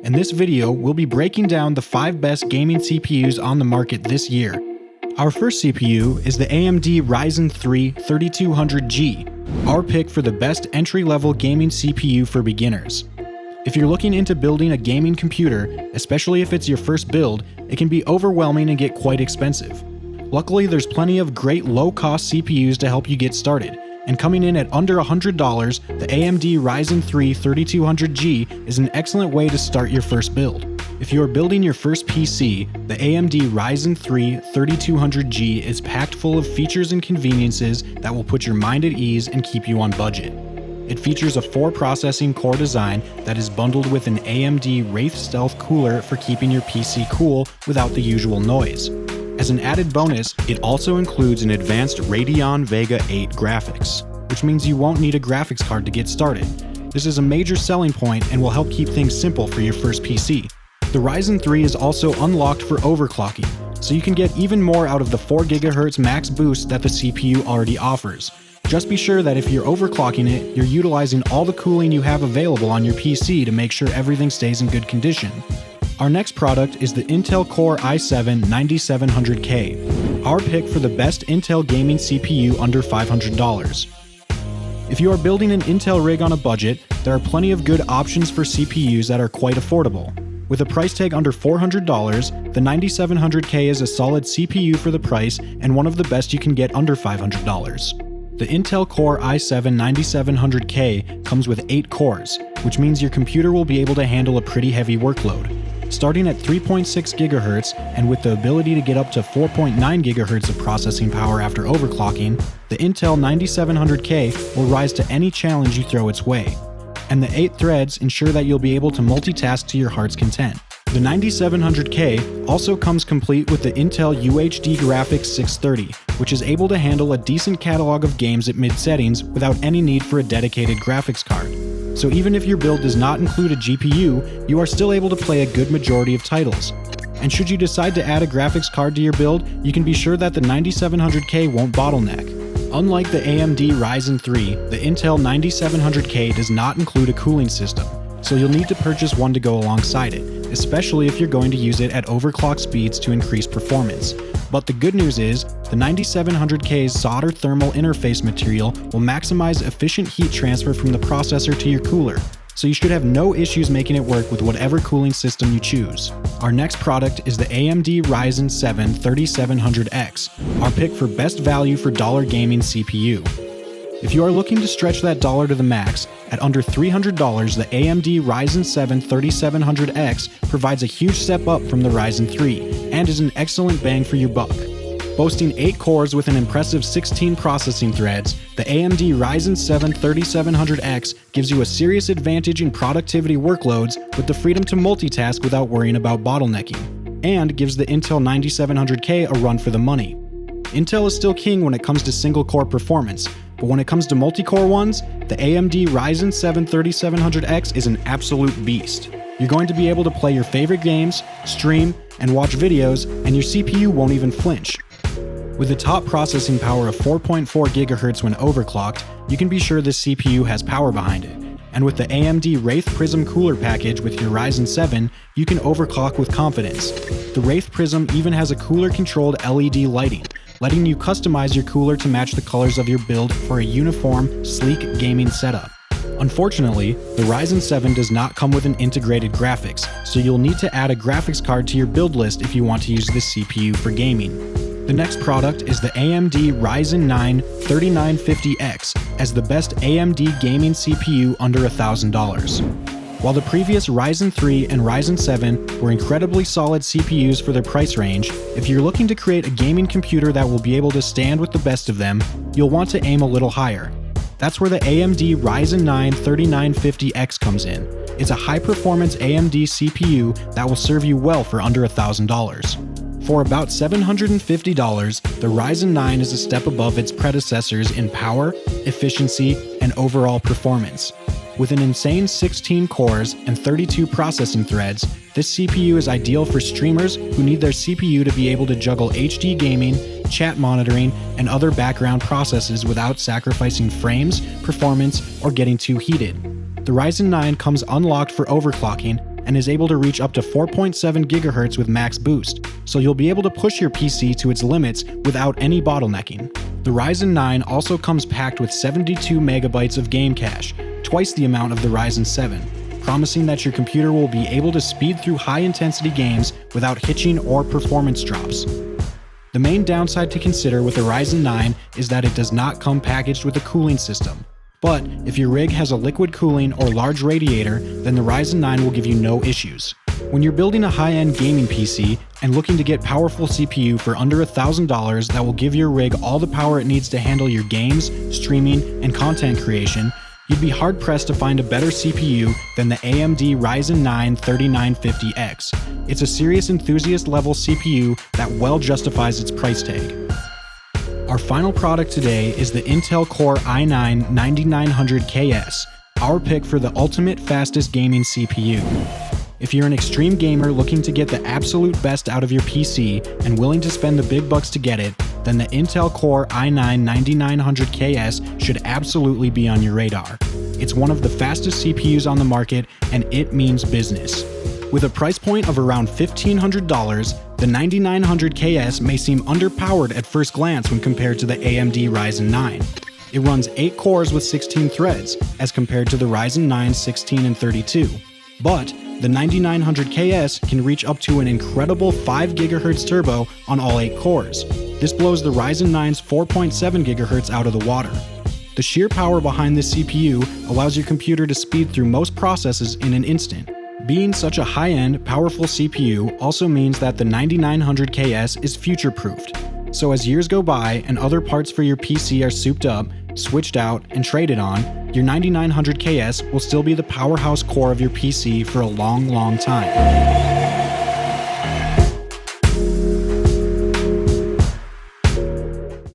In this video, we'll be breaking down the 5 best gaming CPUs on the market this year. Our first CPU is the AMD Ryzen 3 3200G, our pick for the best entry-level gaming CPU for beginners. If you're looking into building a gaming computer, especially if it's your first build, it can be overwhelming and get quite expensive. Luckily, there's plenty of great low-cost CPUs to help you get started, and coming in at under $100, the AMD Ryzen 3 3200G is an excellent way to start your first build. If you are building your first PC, the AMD Ryzen 3 3200G is packed full of features and conveniences that will put your mind at ease and keep you on budget. It features a 4-processing core design that is bundled with an AMD Wraith Stealth cooler for keeping your PC cool without the usual noise. As an added bonus, it also includes an advanced Radeon Vega 8 graphics, which means you won't need a graphics card to get started. This is a major selling point and will help keep things simple for your first PC. The Ryzen 3 is also unlocked for overclocking, so you can get even more out of the 4 GHz max boost that the CPU already offers. Just be sure that if you're overclocking it, you're utilizing all the cooling you have available on your PC to make sure everything stays in good condition. Our next product is the Intel Core i7 9700K, our pick for the best Intel gaming CPU under $500. If you are building an Intel rig on a budget, there are plenty of good options for CPUs that are quite affordable. With a price tag under $400, the 9700K is a solid CPU for the price and one of the best you can get under $500. The Intel Core i7 9700K comes with 8 cores, which means your computer will be able to handle a pretty heavy workload. Starting at 3.6 GHz and with the ability to get up to 4.9 GHz of processing power after overclocking, the Intel 9700K will rise to any challenge you throw its way. And the 8 threads ensure that you'll be able to multitask to your heart's content. The 9700K also comes complete with the Intel UHD Graphics 630, which is able to handle a decent catalog of games at mid-settings without any need for a dedicated graphics card. So even if your build does not include a GPU, you are still able to play a good majority of titles. And should you decide to add a graphics card to your build, you can be sure that the 9700K won't bottleneck. Unlike the AMD Ryzen 3, the Intel 9700K does not include a cooling system, so you'll need to purchase one to go alongside it, especially if you're going to use it at overclock speeds to increase performance. But the good news is, the 9700K's solder thermal interface material will maximize efficient heat transfer from the processor to your cooler, so you should have no issues making it work with whatever cooling system you choose. Our next product is the AMD Ryzen 7 3700X, our pick for best value for dollar gaming CPU. If you are looking to stretch that dollar to the max, at under $300, the AMD Ryzen 7 3700X provides a huge step up from the Ryzen 3 and is an excellent bang for your buck. Boasting 8 cores with an impressive 16 processing threads, the AMD Ryzen 7 3700X gives you a serious advantage in productivity workloads with the freedom to multitask without worrying about bottlenecking, and gives the Intel 9700K a run for the money. Intel is still king when it comes to single-core performance, but when it comes to multi-core ones, the AMD Ryzen 7 3700X is an absolute beast. You're going to be able to play your favorite games, stream, and watch videos, and your CPU won't even flinch. With a top processing power of 4.4 GHz when overclocked, you can be sure this CPU has power behind it. And with the AMD Wraith Prism cooler package with your Ryzen 7, you can overclock with confidence. The Wraith Prism even has a cooler-controlled LED lighting, letting you customize your cooler to match the colors of your build for a uniform, sleek gaming setup. Unfortunately, the Ryzen 7 does not come with an integrated graphics, so you'll need to add a graphics card to your build list if you want to use this CPU for gaming. The next product is the AMD Ryzen 9 3950X as the best AMD gaming CPU under $1,000. While the previous Ryzen 3 and Ryzen 7 were incredibly solid CPUs for their price range, if you're looking to create a gaming computer that will be able to stand with the best of them, you'll want to aim a little higher. That's where the AMD Ryzen 9 3950X comes in. It's a high-performance AMD CPU that will serve you well for under $1,000. For about $750, the Ryzen 9 is a step above its predecessors in power, efficiency, and overall performance. With an insane 16 cores and 32 processing threads, this CPU is ideal for streamers who need their CPU to be able to juggle HD gaming, chat monitoring, and other background processes without sacrificing frames, performance, or getting too heated. The Ryzen 9 comes unlocked for overclocking and is able to reach up to 4.7 GHz with max boost, so you'll be able to push your PC to its limits without any bottlenecking. The Ryzen 9 also comes packed with 72 MB of game cache, twice the amount of the Ryzen 7, promising that your computer will be able to speed through high-intensity games without hitching or performance drops. The main downside to consider with the Ryzen 9 is that it does not come packaged with a cooling system. But if your rig has a liquid cooling or large radiator, then the Ryzen 9 will give you no issues. When you're building a high-end gaming PC and looking to get powerful CPU for under $1,000 that will give your rig all the power it needs to handle your games, streaming, and content creation, you'd be hard-pressed to find a better CPU than the AMD Ryzen 9 3950X. It's a serious enthusiast-level CPU that well justifies its price tag. Our final product today is the Intel Core i9 9900KS, our pick for the ultimate fastest gaming CPU. If you're an extreme gamer looking to get the absolute best out of your PC and willing to spend the big bucks to get it, then the Intel Core i9 9900KS should absolutely be on your radar. It's one of the fastest CPUs on the market, and it means business. With a price point of around $1,500, the 9900KS may seem underpowered at first glance when compared to the AMD Ryzen 9. It runs 8 cores with 16 threads, as compared to the Ryzen 9 16 and 32. But the 9900KS can reach up to an incredible 5 GHz turbo on all 8 cores. This blows the Ryzen 9's 4.7 GHz out of the water. The sheer power behind this CPU allows your computer to speed through most processes in an instant. Being such a high-end, powerful CPU also means that the 9900KS is future-proofed. So as years go by and other parts for your PC are souped up, switched out, and traded on, your 9900KS will still be the powerhouse core of your PC for a long, long time.